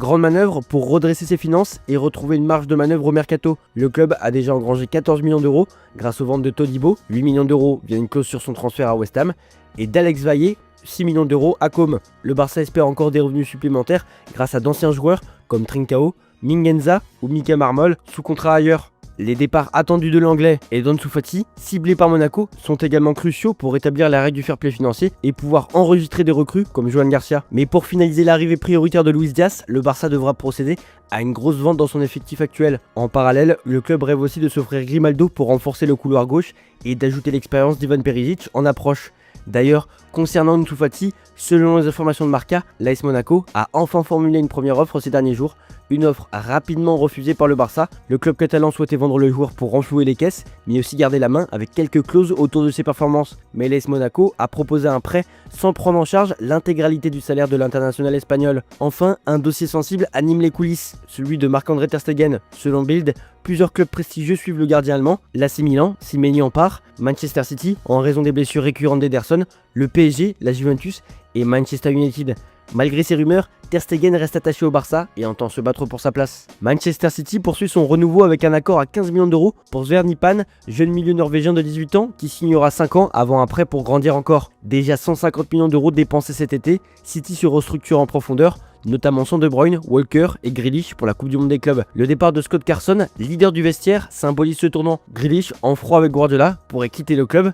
Grande manœuvre pour redresser ses finances et retrouver une marge de manœuvre au mercato. Le club a déjà engrangé 14 millions d'euros grâce aux ventes de Todibo, 8 millions d'euros via une clause sur son transfert à West Ham, et d'Alex Valle, 6 millions d'euros à Com. Le Barça espère encore des revenus supplémentaires grâce à d'anciens joueurs comme Trincao, Mingueza ou Mika Marmol sous contrat ailleurs. Les départs attendus de l'anglais et d'Ansu Fati, ciblés par Monaco, sont également cruciaux pour rétablir la règle du fair play financier et pouvoir enregistrer des recrues comme Joan Garcia. Mais pour finaliser l'arrivée prioritaire de Luis Diaz, le Barça devra procéder à une grosse vente dans son effectif actuel. En parallèle, le club rêve aussi de s'offrir Grimaldo pour renforcer le couloir gauche et d'ajouter l'expérience d'Ivan Perisic en approche. D'ailleurs, concernant Ansu Fati, selon les informations de Marca, l'AS Monaco a enfin formulé une première offre ces derniers jours. Une offre rapidement refusée par le Barça. Le club catalan souhaitait vendre le joueur pour renflouer les caisses, mais aussi garder la main avec quelques clauses autour de ses performances. Mais l'AS Monaco a proposé un prêt sans prendre en charge l'intégralité du salaire de l'international espagnol. Enfin, un dossier sensible anime les coulisses, celui de Marc-André ter Stegen. Selon Bild, plusieurs clubs prestigieux suivent le gardien allemand, l'AC Milan, si Mendy en part, Manchester City, en raison des blessures récurrentes d'Ederson, le PSG, la Juventus et Manchester United. Malgré ces rumeurs, ter Stegen reste attaché au Barça et entend se battre pour sa place. Manchester City poursuit son renouveau avec un accord à 15 millions d'euros pour Sverny Pan, jeune milieu norvégien de 18 ans qui signera 5 ans avant un prêt pour grandir encore. Déjà 150 millions d'euros dépensés cet été, City se restructure en profondeur, notamment sans De Bruyne, Walker et Grealish pour la Coupe du Monde des clubs. Le départ de Scott Carson, leader du vestiaire, symbolise ce tournant. Grealish, en froid avec Guardiola, pourrait quitter le club